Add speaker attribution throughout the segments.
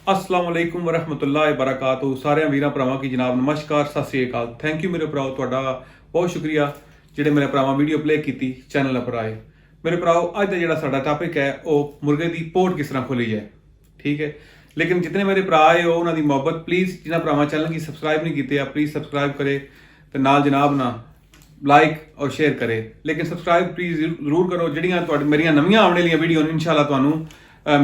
Speaker 1: अस्सलाम वालेकुम वरहमतुल्लाहि वबरकातुहू। सारे वीरां भरावां की जनाब नमस्कार, सत श्री अकाल। थैंक यू मेरे भराओ, तुहाडा बहुत शुक्रिया ਜਿਹੜੇ मेरे भरावां वीडियो प्ले की चैनल पर आए। मेरे भराओ अज का जिहड़ा साडा टॉपिक है वह मुर्गे की पोट किस तरह खोली जाए, ठीक है। लेकिन जितने मेरे भरा आए हो उन्होंने मुहब्बत प्लीज़ जिन्होंने भरावां चैनल की सबसक्राइब नहीं किए प्लीज़ सबसक्राइब करे तो नाल जनाब ना लाइक और शेयर करे। लेकिन सबसक्राइब प्लीज़ जरूर करो। जिहड़ियां मेरियां नवीं आने वाली वीडियो इंशाअल्लाह तुहानूं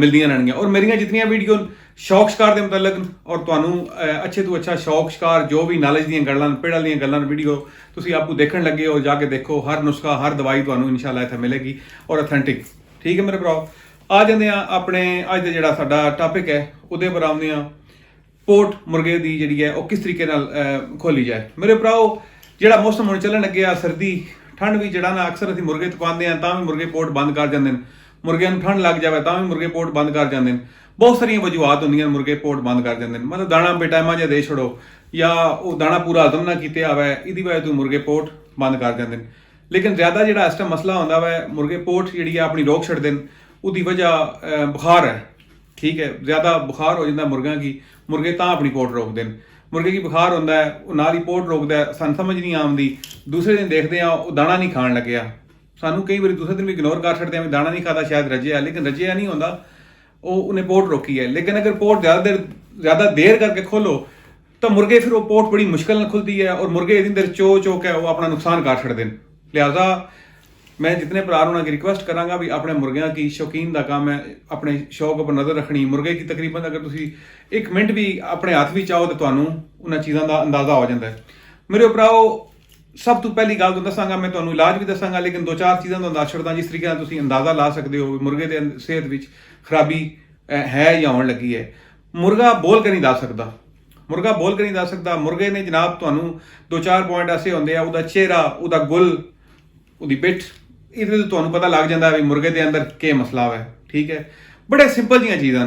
Speaker 1: मिलदियां रहणगियां। और मेरियां जितनियां वीडियो शौक शिकार के मुतलक और तुहानूं अच्छे तो अच्छा शौक शिकार जो भी नॉलेज दीयां गल्लां पेड़ वालियां गल्लां वीडियो तुसीं आपको देखण लगे हो, जाके देखो। हर नुस्खा हर दवाई तुहानूं इंशाअल्लाह इत्थे मिलेगी और ऑथेंटिक, ठीक है मेरे भराओ। आ जांदे आ अपने अज दा जिहड़ा साडा टॉपिक है उहदे पर आउंदे आ पोट मुर्गे दी जिहड़ी है वह किस तरीके नाल खोली जाए। मेरे भराओ जिहड़ा मौसम हुण चलन लगे आ सर्दी ठंड भी जिहड़ा ना अक्सर असीं मुर्गे तपांदे आ तां भी मुर्गे पोट बंद कर जांदे ने। मुर्गिਆਂ ਨੂੰ ठंड लग जाए तां भी मुर्गे पोट बंद कर जाते हैं। बहुत सारिया वजूहत होंदियां मुर्गे पोट बंद कर जाते हैं। मतलब दाना बेटाइमा जिहा दे छोड़ो या वो दाना पूरा हजम ना किया आवे, इहदी वजह तो मुर्गे पोट बंद कर जाते हैं। लेकिन ज़्यादा जिहड़ा इस टाइम मसला होंदा वै मुर्गे पोट जिहड़ी अपनी रोक छड्डदे न, उसदी वजह बुखार है, ठीक है। ज़्यादा बुखार हो जाता मुर्गियां की, मुर्गे तां अपनी पोट रोकते हैं। मुर्गे की बुखार होंदा है वो नाल ही पोट रोकता है, सानूं समझ नहीं आउंदी। दूसरे दिन देखते हैं वो दाना नहीं खाण लग्या, सानू कई बार दूसरे दिन भी इग्नोर कर छड़ते हैं, दाना नहीं खाता शायद रजिया, लेकिन रजिया नहीं होता, वो उन्हें पोट रोकी है। लेकिन अगर पोट ज़्यादा देर करके खोलो तो मुर्गे फिर वो पोट बड़ी मुश्किल में खुलती है और मुर्गे अंदर चो के वो अपना नुकसान कर छड़ते हैं। लिहाजा मैं जितने भरा उन्होंने रिक्वेस्ट करांगा भी अपने मुर्गियां की शौकीन का काम है अपने शौक पर नज़र रखनी। मुर्गे की तकरीबन अगर तुम एक मिनट भी अपने हाथ भी चाहो तो तुहानूं उन्होंने चीज़ों का अंदाज़ा हो जाता है। मेरे भराओ सब तो पहली गल तो दसांगा, मैं तुहानूं इलाज भी दसांगा, लेकिन दो चार चीज़ों का दस छड़दा जिस तरीके नाल तुसीं अंदाज़ा ला सकते हो मुर्गे के सेहत में खराबी है या होने लगी है। मुर्गा बोल के नहीं दस सकता, मुर्गा बोल के नहीं दस सकता। मुर्गे ने जनाब तुहानूं दो चार पॉइंट ऐसे होंदे आ, उहदा चेहरा, उहदा गुल, उहदी पिठ, इहदे तो तुहानूं पता लग जाता है भी मुर्गे के अंदर क्या मसला है, ठीक है। बड़े सिंपल जिहियां चीज़ां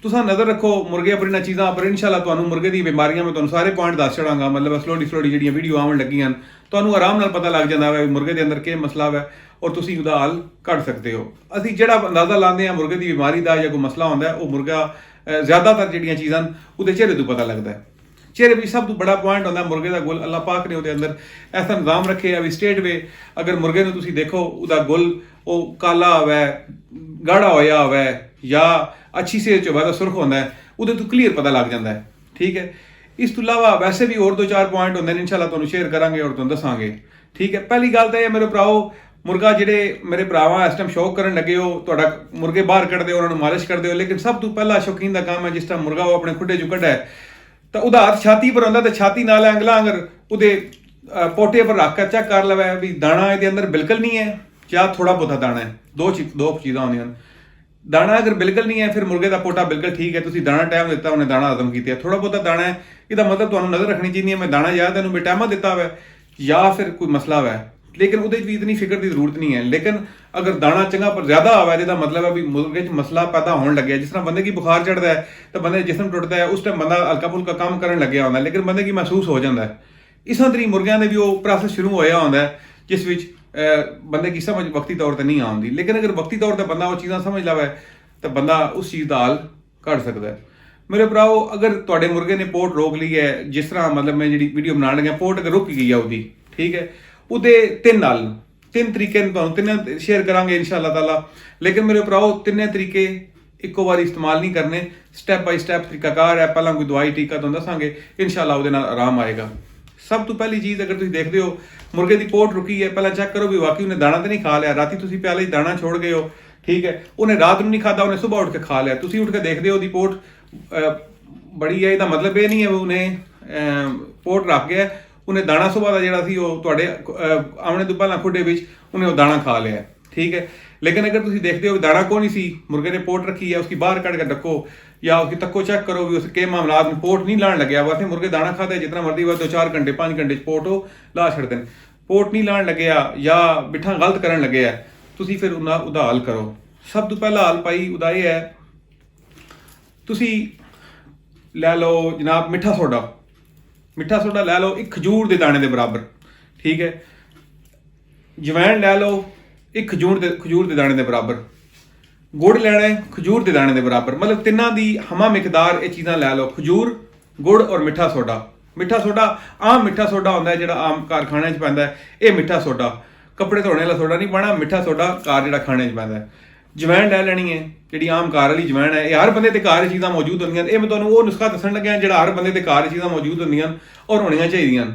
Speaker 1: तुसां नज़र रखो मुर्गे पर इन्हां चीज़ां पर इंशाअल्लाह तुहानूं मुर्गे दी बीमारियां में तुहानूं सारे पॉइंट दस छड़ांगा। मतलब स्लोली जिहड़ियां वीडियो आवन लगियां तुहानूं आराम नाल पता लग जाता है मुर्गे के अंदर क्या मसला है और तुसीं उहदा हल कढ सकते हो। असीं जिहड़ा अंदाज़ा लाते हैं मुर्गे की बीमारी का या कोई मसला होंदा है वो मुर्गा ज़्यादातर जिहड़ियां चीज़ां उहदे चेहरे तो पता लगता है। चेहरे भी सब तो बड़ा पॉइंट होंदा मुर्गे का गुल। अल्लाह पाक ने उहदे अंदर ऐसा निज़ाम रखे है भी स्टेट वे अगर मुर्गे नूं तुसीं देखो उहदा गुल वो काला होवे, गाढ़ा होया होवे या अच्छी सेहत च होवे सुर्ख होंदा है, उहदे तो क्लीयर पता लग जाता है, ठीक है। इस तो इलावा वैसे भी और दो चार पॉइंट होंदे ने इंशाअल्लाह तुहानूं शेयर करांगे और तुहानूं दसांगे, ठीक है। पहली गल तो यह मेरे भराओ मुर्गा जिहड़े मेरे भरावां इस टाइम शौक करन लगे हो तुहाडा मुर्गे बाहर कढदे हो उन्होंने मालिश करदे हो, लेकिन सब तो पहला शौकीन का काम है जिस टाइम मुर्गा वो अपने खुड्डे चों कढे तो उहदा हाथ छाती पर होंदा तो छाती नाल अंगला आंगर उहदे पोटे पर रख कर चेक कर लवे भी दाना इहदे अंदर बिल्कुल नहीं है या थोड़ा बहुता दाना है। दो चीज़ां होंदियां। दाना अगर बिल्कुल नहीं है फिर मुर्गे का पोटा बिल्कुल ठीक है, तुसीं दाना टाइम दिता उन्हें दाना हजम किया। थोड़ा बहुता दाना है इसका मतलब तुहानूं नज़र रखनी चाहिए मैं दाना या तेनों बेटाइमा दिता हुआ या फिर कोई मसला है, लेकिन उहदे भी इतनी फिक्र की जरूरत नहीं है। लेकिन अगर दाना चंगा पर ज़्यादा आवा इसका मतलब है भी मुर्गे च मसला पैदा होने लगे। जिस तरह बंदे की बुखार चढ़ता है तो बंदे जिसम टुटता है उस टाइम बंदा हल्का फुल्का काम करने लगे होंदा, लेकिन बंदे की महसूस हो जाता है। इस तरी मुर्गियां ने भी वो प्रोसेस शुरू होया होंदा है जिस विच बंदे की समझ वक्ती तौर पर नहीं आती। लेकिन अगर वक्ती तौर पर बंदा वो चीज़ां समझ लवे तो बंदा उस चीज़ का हल कढ़ सकता है। मेरे भराओ अगर तुहाडे मुर्गे ने पोट रोक ली है, जिस तरह मतलब मैं जी वीडियो बना लगा पोट अगर रुक गई है उसकी, ठीक है, उहदे तीन तरीके तुहानूं तिन्ने शेयर करांगे इंशाअल्लाह ताला। लेकिन मेरे भराओ तिन्ने तरीके इक्को बार इस्तेमाल नहीं करने, स्टैप बाय स्टैप तरीकाकार है। पहला कोई दवाई टीका तुहानूं दसांगे इंशाअल्लाह उहदे नाल आराम आएगा। सब तो पहली चीज़ अगर तुसीं देखदे हो मुर्गे की पोट रुकी है, पहला चेक करो भी वाकई उन्हें दाना तो नहीं खा लिया। राती तुसीं प्याले दाना छोड़ गए हो, ठीक है, उन्हें रात में नहीं खाता, उन्हें सुबह उठ के खा लिया। तुसीं उठ के देखते हो दी पोट बड़ी है, इसका मतलब ये नहीं है उन्हें पोट रख गया उन्हें दाना सुबह का जिहड़ा सी वो तुहाडे आमने तो पहला खुड्डे विच उन्हें वो दाना खा लिया, ठीक है। लेकिन अगर तुसीं देखते हो दाना को नहीं सी मुर्गे ने पोट रखी है उसकी बाहर कढ़ के रखो या उसकी तक्को चेक करो भी उसके मामला में पोट नहीं लाने लगे। वैसे मुर्गे दाना खाते जितना मर्जी हुआ 2-4 घंटे 5 घंटे पोट हो ला छड़ते हैं। पोट नहीं लाने लगे या बिठा गलत करन लगे है तुसीं फिर उहदा हल करो। सब तो पहला हल भाई उहदा यह है तुसीं लै लो जनाब मिठा सोडा लै लो एक खजूर के दाने के बराबर, ठीक है। जवैन लै लो एक खजूर के दाने के बराबर, ਗੁੜ ਲੈਣਾ ਹੈ ਖਜੂਰ ਦੇ ਦਾਣੇ ਦੇ ਬਰਾਬਰ, ਮਤਲਬ ਤਿੰਨਾਂ ਦੀ ਹਮਾ ਮਿਕਦਾਰ ਇਹ ਚੀਜ਼ਾਂ ਲੈ ਲਓ, ਖਜੂਰ, ਗੁੜ ਔਰ ਮਿੱਠਾ ਸੋਡਾ। ਮਿੱਠਾ ਸੋਡਾ ਆਮ ਮਿੱਠਾ ਸੋਡਾ ਹੁੰਦਾ ਹੈ ਜਿਹੜਾ ਆਮ ਕਾਰਖਾਨਿਆਂ 'ਚ ਪੈਂਦਾ ਹੈ, ਇਹ ਮਿੱਠਾ ਸੋਡਾ, ਕੱਪੜੇ ਧੋਣੇ ਵਾਲਾ ਸੋਡਾ ਨਹੀਂ ਪਾਣਾ, ਮਿੱਠਾ ਸੋਡਾ ਕਾਰ ਜਿਹੜਾ ਖਾਣੇ 'ਚ ਪੈਂਦਾ ਹੈ। ਜਵੈਣ ਲੈ ਲੈਣੀ ਹੈ, ਜਿਹੜੀ ਆਮ ਕਾਰ ਵਾਲੀ ਜਵੈਣ ਹੈ, ਇਹ ਹਰ ਬੰਦੇ ਦੇ ਘਰ ਇਹ ਚੀਜ਼ਾਂ ਮੌਜੂਦ ਹੁੰਦੀਆਂ। ਇਹ ਮੈਂ ਤੁਹਾਨੂੰ ਉਹ ਨੁਸਖਾ ਦੱਸਣ ਲੱਗਿਆ ਜਿਹੜਾ ਹਰ ਬੰਦੇ ਦੇ ਘਰ ਇਹ ਚੀਜ਼ਾਂ ਮੌਜੂਦ ਹੁੰਦੀਆਂ ਔਰ ਹੋਣੀਆਂ ਚਾਹੀਦੀਆਂ।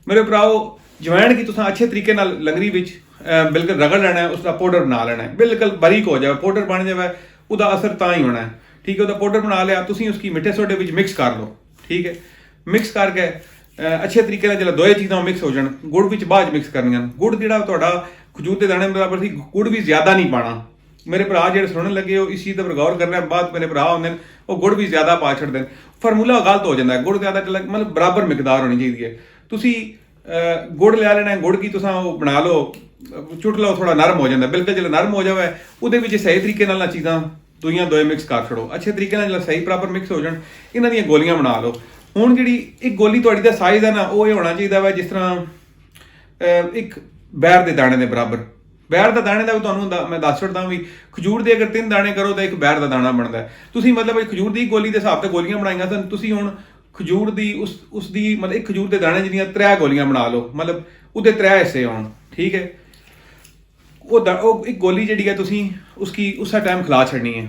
Speaker 1: ਮੇਰੇ ਭਰਾਓ, ਜਵੈਣ ਕੀ ਤੁਸੀਂ ਅੱਛੇ ਤਰੀਕੇ ਨਾਲ ਲੰਗਰੀ ਵਿੱਚ ਬਿਲਕੁਲ ਰਗੜ ਲੈਣਾ ਹੈ, ਉਸਦਾ ਪਾਊਡਰ ਬਣਾ ਲੈਣਾ ਹੈ, ਬਿਲਕੁਲ ਬਾਰੀਕ ਹੋ ਜਾਵੇ, ਪਾਊਡਰ ਬਣ ਜਾਵੇ, ਉਹਦਾ ਅਸਰ ਤਾਂ ਹੀ ਹੋਣਾ ਹੈ। ਠੀਕ ਹੈ, ਉਹਦਾ ਪਾਊਡਰ ਬਣਾ ਲਿਆ ਤੁਸੀਂ, ਉਸकी ਮਿੱਠੇ ਸੋਡੇ ਵਿੱਚ ਮਿਕਸ ਕਰ ਲਓ। ਠੀਕ ਹੈ, ਮਿਕਸ ਕਰਕੇ ਅੱਛੇ ਤਰੀਕੇ ਨਾਲ ਜਦੋਂ ਦੋਏ ਚੀਜ਼ਾਂ ਮਿਕਸ ਹੋ ਜਾਣ, ਗੁੜ ਵਿੱਚ ਬਾਅਦ ਮਿਕਸ ਕਰਨੀਆਂ। ਗੁੜ ਜਿਹੜਾ ਤੁਹਾਡਾ ਖਜੂਰ ਦੇ ਦਾਣੇ ਬਰਾਬਰ ਸੀ, ਗੁੜ ਵੀ ਜ਼ਿਆਦਾ ਨਹੀਂ ਪਾਣਾ। ਮੇਰੇ ਭਰਾ ਜਿਹੜੇ ਸੁਣਨ ਲੱਗੇ ਹੋ ਇਸ ਚੀਜ਼ ਤੇ ਗੌਰ ਕਰਨਾ, ਬਾਅਦ ਮੇਰੇ ਭਰਾ ਹੁੰਦੇ ਨੇ ਉਹ ਗੁੜ ਵੀ ਜ਼ਿਆਦਾ ਪਾ ਛੱਡਦੇ ਨੇ, ਫਾਰਮੂਲਾ ਗਲਤ ਹੋ ਜਾਂਦਾ ਹੈ। ਗੁੜ ਜ਼ਿਆਦਾ ਮਤਲਬ ਬਰਾਬਰ ਮਿਕਦਾਰ ਹੋਣੀ ਚਾਹੀਦੀ ਹੈ। ਤੁਸੀਂ ਗੁੜ ਲੈ ਲੈਣਾ, ਗੁੜ ਕੀ ਤੁਸੀਂ ਉਹ ਬਣਾ ਲਓ, ਚੁੱਟ ਲਓ, ਥੋੜਾ ਨਰਮ ਹੋ ਜਾਂਦਾ, ਬਿਲਕੁਲ ਜਦੋਂ ਨਰਮ ਹੋ ਜਾਵੇ ਉਹਦੇ ਵਿੱਚ ਸਹੀ ਤਰੀਕੇ ਨਾਲ ਚੀਜ਼ਾਂ ਦੋਏ ਮਿਕਸ ਕਰ ਛੱਡੋ। ਅੱਛੇ ਤਰੀਕੇ ਨਾਲ ਜਦੋਂ ਸਹੀ ਪ੍ਰੋਪਰ ਮਿਕਸ ਹੋ ਜਾਣ, ਇਹਨਾਂ ਦੀਆਂ ਗੋਲੀਆਂ ਬਣਾ ਲਓ। ਹੁਣ ਜਿਹੜੀ ਇੱਕ ਗੋਲੀ ਤੁਹਾਡੀ ਦਾ ਸਾਈਜ਼ ਹੈ ਨਾ, ਉਹ ਇਹ ਹੋਣਾ ਚਾਹੀਦਾ ਵਾ ਜਿਸ ਤਰ੍ਹਾਂ ਇੱਕ ਬੈਰ ਦੇ ਦਾਣੇ ਦੇ ਬਰਾਬਰ। ਬੈਰ ਦਾ ਦਾਣੇ ਦਾ ਵੀ ਤੁਹਾਨੂੰ ਮੈਂ ਦੱਸ ਛੱਡਦਾ ਵੀ, ਖਜੂਰ ਦੇ ਅਗਰ 3 ਦਾਣੇ ਕਰੋ ਤਾਂ ਇੱਕ ਬੈਰ ਦਾ ਦਾਣਾ ਬਣਦਾ। ਤੁਸੀਂ ਮਤਲਬ ਖਜੂਰ ਦੀ ਗੋਲੀ ਦੇ ਹਿਸਾਬ ਤੇ ਗੋਲੀਆਂ ਬਣਾਈਆਂ ਤਾਂ ਤੁਸੀਂ ਹੁਣ ਖਜੂਰ ਦੀ ਉਸ ਦੀ ਮਤਲਬ ਇੱਕ ਖਜੂਰ ਦੇ ਦਾਣੇ ਜਿਹੜੀਆਂ 3 ਗੋਲੀਆਂ ਬਣਾ ਲਓ, ਮਤਲਬ ਉਹਦੇ 3 ਹਿੱਸੇ ਹੋਣ। ਠੀਕ ਹੈ, ਉਹ ਇੱਕ ਗੋਲੀ ਜਿਹੜੀ ਹੈ ਤੁਸੀਂ ਉਸਾ ਟਾਈਮ ਖਿਲਾ ਛੱਡਣੀ ਹੈ।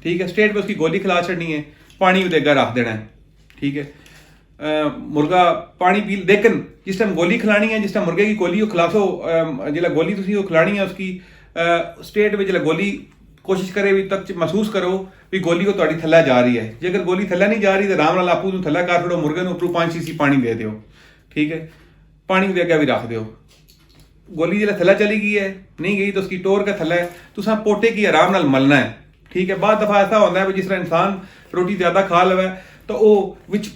Speaker 1: ਠੀਕ ਹੈ, ਸਟੇਟ पे उसकी गोली खिला छड़नी है, पानी ਉਹਦੇ ਅੱਗੇ ਰੱਖ ਦੇਣਾ ਹੈ। ठीक है, मुर्गा पानी पी, लेकिन जिस टाइम गोली खिलानी है, जिस टाइम मुर्गे की गोली खिलासो, जिला गोली तुसी खिलानी है उसकी स्टेट में जिला गोली कोशिश करे भी तक महसूस करो भी गोली को ਤੁਹਾਡੀ ਥੱਲੇ ਜਾ ਰਹੀ है। ਜੇ ਅਗਰ ਗੋਲੀ ਥੱਲੇ ਨਹੀਂ ਜਾ ਰਹੀ ਤਾਂ ਆਰਾਮ ਨਾਲ ਆਪੂ ਨੂੰ ਥੱਲੇ ਕਰ ਛੱਡੋ, ਮੁਰਗੇ ਨੂੰ ਉੱਪਰੋਂ 5 cc ਪਾਣੀ ਦੇ ਦਿਓ। ठीक है, पानी ਉਹਦੇ ਅੱਗੇ ਵੀ ਰੱਖ ਦਿਓ। गोली जिला थल्ला चली गई है, नहीं गई तो उसकी टोर के थल्ला है, तुसा पोटे की आराम नाल मलना है। ठीक है, बाद दफा ऐसा होता है जिस तरह इंसान रोटी ज़्यादा खा लवे तो वो विच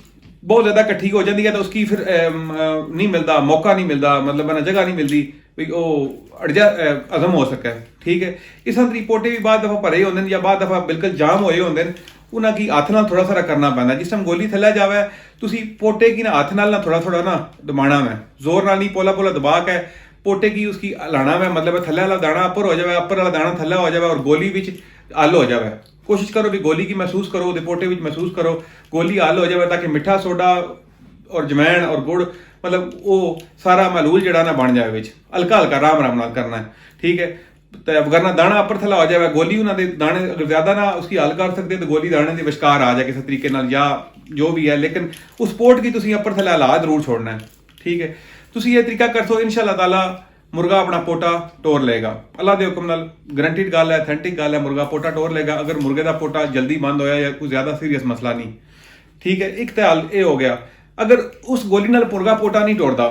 Speaker 1: बहुत ज़्यादा इकट्ठी हो जाती है, तो उसकी फिर नहीं मिलता, मौका नहीं मिलता, मतलब ना जगह नहीं मिलती भी वो अड़जा अज़म हो सके। ठीक है, इस तरह पोटे भी बाद दफा भरे होंगे या बाद दफा बिल्कुल जाम होए होंगे, उन्हें की हथ नाल थोड़ा सारा करना पैंदा। जिस टाइम गोली थल्ले जावे तुसी पोटे की ना हथ नाल ना थोड़ा थोड़ा ना दबाना है, जोर नाल नहीं, पोला पोला दबा के पोटे की उसकी लाना है, मतलब थल्ले वाला दाना अपर हो जाए, अपर वाला दाना थल्ले हो जाए और गोली विच हल हो जाए। कोशिश करो भी गोली की महसूस करो, पोटे विच महसूस करो, गोली हल हो जाए, ताकि मिठा सोडा और जमैन और गुड़ मतलब वो सारा महलूल जड़ा ना बन जाए, विच हल्का हल्का आराम आराम नाल करना है। ठीक है, तो वरना दाना अपर थल्ला हो जाए, गोली उन्होंने दाने अगर ज्यादा ना उसकी हल कर सकते तो गोली दाने के विचकार आ जाए किसी तरीके नाल या जो भी है, लेकिन उस पोट की तुसी अपर थल्ला ला जरूर छोड़ना है। ठीक है, तुसी ये तरीका कर सो, इंशाअल्लाह ताला मुर्गा अपना पोटा टोर लेगा। अल्लाह के हुक्म नाल गारंटीड गल है, ऑथेंटिक गल है, मुर्गा पोटा टोर लेगा अगर मुर्गे का पोटा जल्दी बंद होया या कोई ज्यादा सीरियस मसला नहीं। ठीक है, एक तो हल ये हो गया। अगर उस गोली नाल मुर्गा पोटा नहीं टोरदा,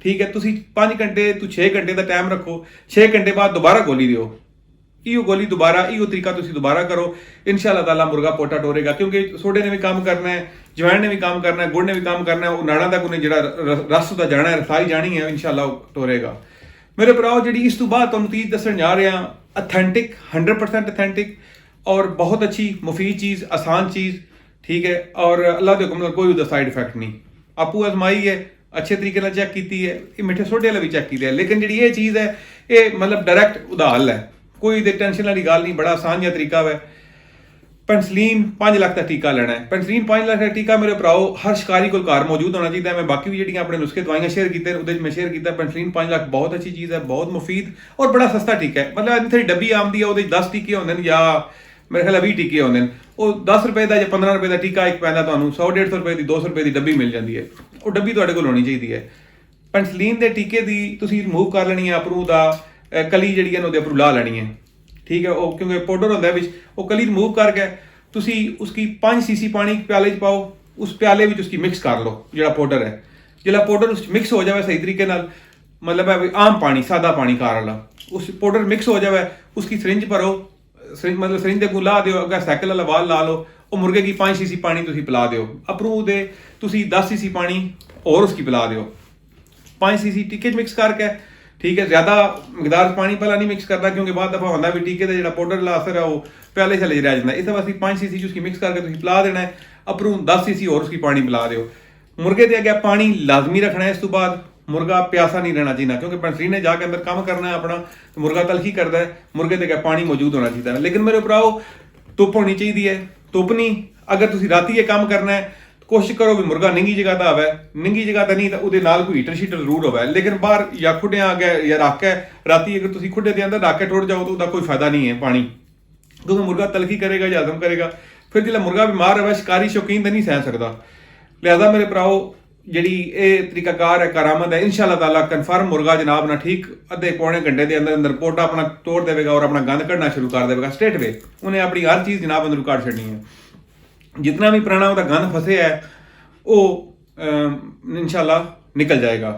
Speaker 1: ठीक है, तुसी 5 घंटे तो 6 घंटे का टाइम रखो, 6 घंटे बाद दोबारा गोली दियो, इो गोली दोबारा, इो तरीका तुसी दोबारा करो, इंशाअल्लाह ताला मुर्गा पोटा टोरेगा। क्योंकि सोडे ने भी काम करना है, जवैन ने भी काम करना है, गुड़ ने भी काम करना है, वो नाड़ा तक उन्हें जरा रस दा जाना है, रसाई जानी है, इंशाअल्लाह टोरेगा। मेरे भराओ जी इस तो बाद तुहानूं चीज़ दस्सण जा रहे हैं, ऑथेंटिक 100% ऑथेंटिक और बहुत अच्छी मुफीद चीज़, आसान चीज़। ठीक है, और अल्लाह के हुक्म नाल कोई उसका साइड इफेक्ट नहीं, आपू आजमाई है, अच्छे तरीके नाल चेक की है, ये मिठे सोडे वाला भी चेक किया है, लेकिन जी ये चीज़ है ये मतलब डायरैक्ट उदा हल है, कोई टेंशन वाली गल नहीं, बड़ा आसान जिहा तरीका है। पेंसिलीन 5 लाख का टीका लेना है, पेंसिलीन 5 लाख का टीका मेरे भराओ हर शिकारी को घर मौजूद होना चाहिए। मैं बाकी भी जी अपने नुस्खे दवाइयां शेयर की मैं शेयर किया, पेंसिलीन 5 लाख बहुत अच्छी चीज़ है, बहुत मुफीद और बड़ा सस्ता टीका है। मतलब इतनी डब्बी आमदी है, वो 10 टीके होंगे या मेरे ख्याल 20 टीके होंगे, वो 10 रुपए का या 15 रुपए का टीका एक पैदा, ਤੁਹਾਨੂੰ 100-150 रुपए की 200 रुपए की डब्बी मिल जाती है, वो डब्बी ਤੁਹਾਡੇ ਕੋਲ ਹੋਣੀ ਚਾਹੀਦੀ ਹੈ। पेंसिलीन के टीके की ਤੁਸੀਂ रिमूव कर लेनी है, अपरू ਦਾ कली ਜਿਹੜੀ ਹੈ ਉਹਦੇ अपरू ला ਲੈਣੀ है। ठीक है, वो क्योंकि पाउडर होता है वो कली रिमूव करके तुसी उसकी 5 cc पानी प्याले च पाओ, उस प्याले में उसकी मिक्स कर लो जो पाउडर है, जो पाउडर उस मिक्स हो जाए सही तरीके नाल, मतलब है आम पानी सादा पानी कार वाला, उस पाउडर मिक्स हो जाए, उसकी सरिंज भरो, सरिंज मतलब सरिंज के ला दो, अगर साइकिल वाला वाल ला लो, वो मुर्गे की 5 cc पानी तुसी पिला दो, अपरू दे तुसी 10 cc पानी और उसकी पिला दो, 5 cc टीके मिक्स करके। ठीक है, ज़्यादा मकदार पानी पहला नहीं मिक्स करना, क्योंकि बाद दफा होता भी टीके का जो पाउडर ला असर है वो पहले चले रह जाता है, इस वास्ते 5 cc उसकी मिक्स करके तुम पिला देना है, अपरू 10 cc और उसकी पानी पिला दो। मुर्गे के अगे पानी लाजमी रखना है, इस तो बाद मुर्गा प्यासा नहीं रहना चाहिए, क्योंकि पेंसिलीन ने जाके अंदर काम करना है अपना, तो मुर्गा तलखी करता है, मुर्गे ते क्या पानी मौजूद होना चाहिए। लेकिन मेरे भराओ धुप होनी चाहिए है, धुप नहीं, अगर तुम राती ये काम करना है कोशिश करो भी मुर्गा निंगी जगह का आवे, निंगी जगह का नहीं तो उहदे नाल कोई हीटर शीटर जरूर होवे, लेकिन बाहर या खुड्डियां अगे या रख के राती अगर तुम खुड्डे के अंदर रख के टुट जाओ तो उसका कोई फायदा नहीं है पानी, क्योंकि मुर्गा तलखी करेगा या हजम करेगा, फिर जो मुर्गा बीमार है शिकारी शौकीन तो नहीं सह सकता। लिहाजा मेरे भराओ जी ये तरीकाकार है, करामत है, इंशाअल्लाह ताला कन्फर्म मुर्गा जनाब ना ठीक अद्धे पौने घंटे के अंदर अंदर पोटा अपना तोड़ देगा और अपना गंद कढ़ना शुरू कर देगा स्ट्रेट वे, उन्हें अपनी हर चीज़ जनाब अंदर काट छड़नी है, जितना भी पुराना उसका गंद फसे है वो इंशाअल्लाह निकल जाएगा।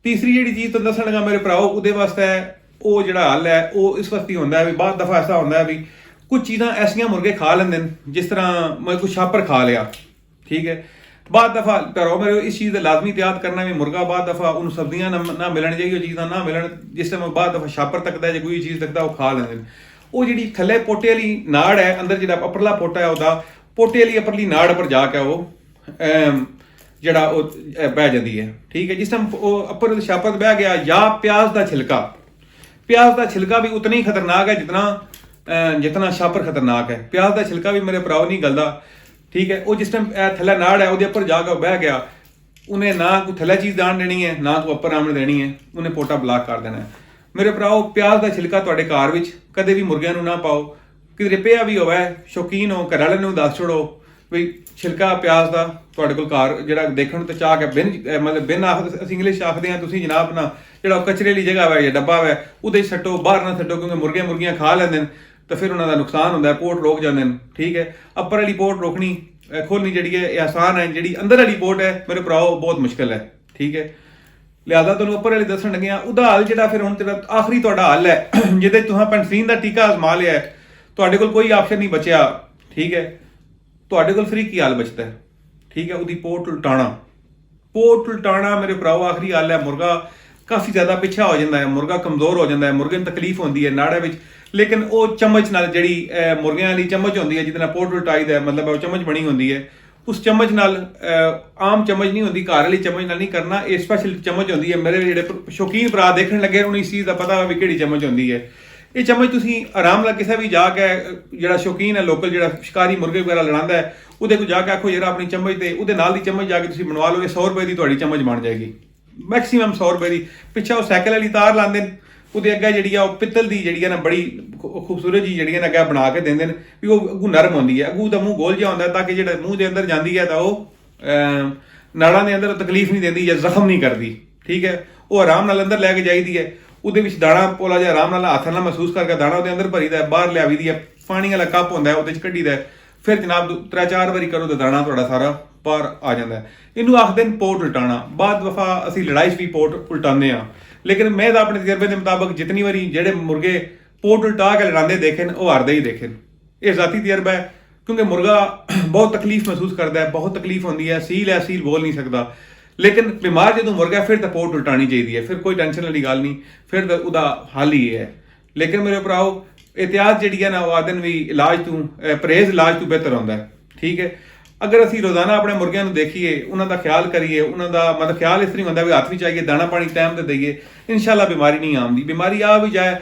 Speaker 1: तीसरी जी चीज़ तो दसन लगा मेरे भराओ उहदे वास्ते वो जो हल है वो इस वास्ते होंदा है भी बाद दफा ऐसा होंदा है भी कुछ चीज़ां ऐसियां मुर्गे खा लेंदे जिस तरह मैं कुछ छापर खा लिया, ठीक है, बाद दफा करो मेरे इस चीज़ का लाजमी याद करना भी मुर्गा बाद दफा उन्होंने सब्जियां ना मिलन चाहिए चीज़ां ना मिलन, जिस टाइम बाद दफा छापर तकता है जो कोई चीज़ तकता वो खा लेंदे। वो जी थले पोटे वाली नाड़ है अंदर जो अपरला पोटा है वह पोटे वाली अपरली नाड़ पर जाके वो जड़ा बह जाती है, ठीक है, जिस टाइम अपर छापर बह गया, या प्याज का छिलका, प्याज का छिलका भी उतना ही खतरनाक है जितना छापर खतरनाक है, प्याज का छिलका भी मेरे भराओ नहीं गलदा, ठीक है, वो जिस टाइम थल्ला नाड़ है वो उपर जाकर बह गया उन्हें ना कोई थल्ला चीज़ दान देनी है ना कोई अपर आमण देनी है, उन्हें पोटा ब्लॉक कर देना है। मेरे भराओ प्याज का छिलका तुहाडे घर विच कदे भी मुर्गियां नूं ना पाओ, किधरे पिया भी होवे शौकीन हो घर वाले नूं दस छोड़ो भी छिलका प्याज का तुहाडे कोल घर जिहड़ा देखण ते चाह के बिन मतलब बिन असीं इंग्लिश आखदे हां तुसीं जनाब ना जिहड़ा कचरे वाली जगह है या डब्बा है उहदे सट्टो बाहर ना सट्टो, क्योंकि मुर्गियां खा लैंदे तो फिर उन्होंने नुकसान होंदा है, पोट रोक जाते हैं, ठीक है। अपर वाली पोट रोकनी खोलनी जी है आसान है, जी अंदर वाली पोट है मेरे भराओ बहुत मुश्किल है, ठीक है। लिहाजा तुहानूं उपर वाली दस्सण लगे उहदा हल जिहड़ा फिर हुण तेरा आखिरी तुहाडा हल है जिहदे तुहां पेनिसिलिन का टीका आजमा लिया है, तुहाडे कोल कोई ऑप्शन नहीं बचिया, ठीक है, तुहाडे कोल फ्री की हल बचता है, ठीक है, उहदी पोट उल्टाना, पोट उल्टाना मेरे भराओ आखिरी हल है। मुर्गा काफ़ी ज़्यादा पिछा हो जाता है, मुर्गा कमज़ोर हो जाता है, मुर्गे में तकलीफ होती है नाड़ा विच, लेकिन वो चम्मच नाल जी मुर्गियां वाली चम्मच होती है जिहदे नाल पोट उल्टाई दा मतलब वो चम्मच बनी होती है, उस चम्मच नाल आम चम्मच नहीं होती, घर वाली चम्मच नाल नहीं करना, ये स्पैशल चम्मच होती है। मेरे जिहड़े शौकीन भरा देखने लगे उन्हें इस चीज़ का पता भी किहड़ी चम्मच होती है। ये चम्मच तुसीं आराम नाल किसी भी जाके जिहड़ा शौकीन है लोकल जिहड़ा शिकारी मुर्गे वगैरह लड़ांदा है उहदे कोल जाके आखो यार अपनी चम्मच ते उहदे नाल दी चम्मच जाके तुसीं बनवा लो, 100 रुपए की तुहाडी चम्मच बन जाएगी, मैक्सीमम 100 रुपए की। पिछा वो साइकिल वाली तार लांदे ਉਹਦੇ ਅੱਗੇ ਜਿਹੜੀ ਆ ਉਹ ਪਿੱਤਲ ਦੀ ਜਿਹੜੀ ਹੈ ਨਾ ਬੜੀ ਖੂਬਸੂਰਤ ਜੀ ਜਿਹੜੀ ਹੈ ਨਾ ਅੱਗੇ ਬਣਾ ਕੇ ਦਿੰਦੇ ਨੇ ਵੀ ਉਹ ਅੱਗੂ ਨਰਮ ਹੁੰਦੀ ਹੈ, ਅੱਗੂ ਦਾ ਮੂੰਹ ਗੋਲ ਜਿਹਾ ਹੁੰਦਾ ਤਾਂ ਕਿ ਜਿਹੜਾ ਮੂੰਹ ਦੇ ਅੰਦਰ ਜਾਂਦੀ ਹੈ ਤਾਂ ਉਹ ਨਾੜਾਂ ਦੇ ਅੰਦਰ ਤਕਲੀਫ ਨਹੀਂ ਦਿੰਦੀ ਜਾਂ ਜ਼ਖਮ ਨਹੀਂ ਕਰਦੀ, ਠੀਕ ਹੈ। ਉਹ ਆਰਾਮ ਨਾਲ ਅੰਦਰ ਲੈ ਕੇ ਜਾਈਦੀ ਹੈ, ਉਹਦੇ ਵਿੱਚ ਦਾਣਾ ਪੋਲਾ ਜਿਹਾ ਆਰਾਮ ਨਾਲ ਹੱਥ ਨਾਲ ਮਹਿਸੂਸ ਕਰਕੇ ਦਾਣਾ ਉਹਦੇ ਅੰਦਰ ਭਰੀਦਾ, ਬਾਹਰ ਲਿਆਵੀ ਦੀ ਹੈ, ਪਾਣੀ ਵਾਲਾ ਕੱਪ ਹੁੰਦਾ ਉਹਦੇ 'ਚ ਕੱਢੀਦਾ, ਫਿਰ ਜਨਾਬ 3-4 ਵਾਰੀ ਕਰੋ ਤਾਂ ਦਾਣਾ ਤੁਹਾਡਾ ਸਾਰਾ ਬਾਹਰ ਆ ਜਾਂਦਾ। ਇਹਨੂੰ ਆਖਦੇ ਨੇ ਪੋਟ ਉਲਟਾਣਾ। ਬਾਅਦ ਵਫਾ ਅਸੀਂ ਲੜਾਈ 'ਚ ਵੀ ਪੋਟ ਉਲਟਾਉਂਦੇ ਹਾਂ, लेकिन मैं तो अपने तजर्बे के मुताबिक जितनी बारी जेडे मुर्गे पोट उल्टा के लड़ाते देखे वो हारते ही देखे, ये जाती तजर्बा है, क्योंकि मुर्गा बहुत तकलीफ महसूस करता है, बहुत तकलीफ होती है, सील है सील बोल नहीं सकता, लेकिन बीमार जो मुर्गा फिर तो पोट उल्टानी चाहिए, फिर कोई टेंशन वाली गल नहीं, फिर तो उसका हल ही है। लेकिन मेरे भराओ एहतियात जी है ना वो आदन भी इलाज तू परहेज इलाज तू बेहतर होंदा है, ठीक है। अगर असी रोजाना अपने मुर्गियां नूं देखिए उन्हों का ख्याल करिए, उन्हों का मतलब ख्याल इस तरह होंदा भी हाथ भी चाहिए दाना पानी टाइम ते दईए, इंशाअल्लाह बीमारी नहीं आउंदी। बीमारी आ भी जाए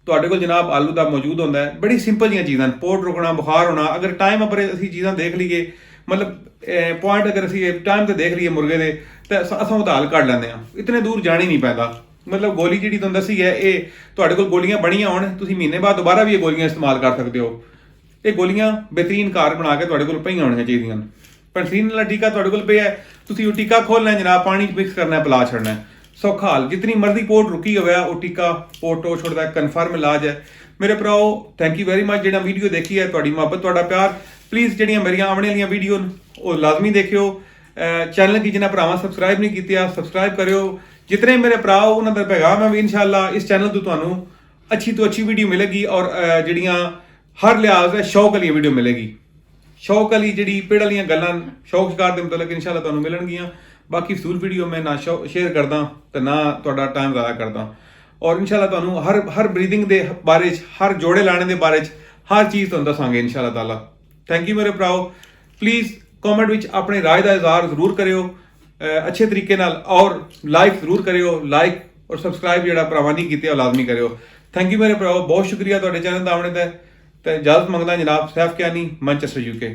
Speaker 1: तुहाडे कोल जनाब आलू का मौजूद होंदा है, बड़ी सिंपल जी चीज़ां, पोट रुकना बुखार होना, अगर टाइम पर असी चीज़ां देख लीए मतलब पॉइंट अगर असी टाइम ते देख लीए मुर्गे दे तो असां उहदा हल कढ लैंदे हां, इतने दूर जाना ही नहीं पैंदा। मतलब गोली जी तुहानूं दसी है ये तुहाडे कोल गोलियां बणियां होण तुसीं महीने बाद दोबारा भी ये गोलियां इस्तेमाल कर सकते हो, ये गोलियां बेहतरीन कार बना के तुहाडे कोल पईयां होणीआं चाहीदियां। पेनिसिलिन वाला टीका तुहाडे कोल पिया है, तुसीं वो टीका खोलना है जनाब, पानी मिक्स करना है, पिला छड़ना है, सौखा हाल, जितनी मर्जी पोट रुकी होवे वो टीका पोट हो छोड़दा है, कन्फर्म इलाज है। मेरे भराओ थैंक यू वेरी मच जिहड़ा वीडियो देखी है, तुहाडी मुहब्बत तुहाडा प्यार, प्लीज़ जिहड़ियां मेरियां आवने वालियां वीडियो वो लाजमी देखियो। चैनल की जिन्हें भरावां सबसक्राइब नहीं कीता सबसक्राइब करियो, जितने मेरे भरा उन्होंने का पैगाम है भी इंशाअल्लाह इस चैनल तो तुहानूं अच्छी तो अच्छी वीडियो मिलेगी और जिहड़ियां हर लिहाज है शौक वाली वीडियो मिलेगी, शौक वाली जी पेड़ वाली गल्लां शौक शिकार के मतलब इंशाअल्लाह तुहानूं मिलणगियां। बाकी फजूल वीडियो मैं ना शेयर करदा तो ना तुहाडा टाइम ज़ाया करदा, और इंशाअल्लाह तुहानूं हर ब्रीदिंग के बारे हर जोड़े लाने के बारे हर चीज़ तुहानूं दसांगे इंशाअल्लाह ताला। थैंक यू मेरे भराओ, प्लीज़ कॉमेंट विच अपने राय का इजहार जरूर करियो, अच्छे तरीके नाल और लाइक जरूर करियो, लाइक और सबसक्राइब ਜਿਹੜਾ ਭਰਾਵਾਂ नहीं ਕੀਤੇ ਉਹ ਲਾਜ਼ਮੀ ਕਰਿਓ। थैंक यू मेरे भराओ, बहुत शुक्रिया ਤੁਹਾਡੇ चैनल ਦਾ ਆਉਣੇ ਤੇ इजाजत मंगदा जनाब सैफ कियानी, मैनचेस्टर यूके।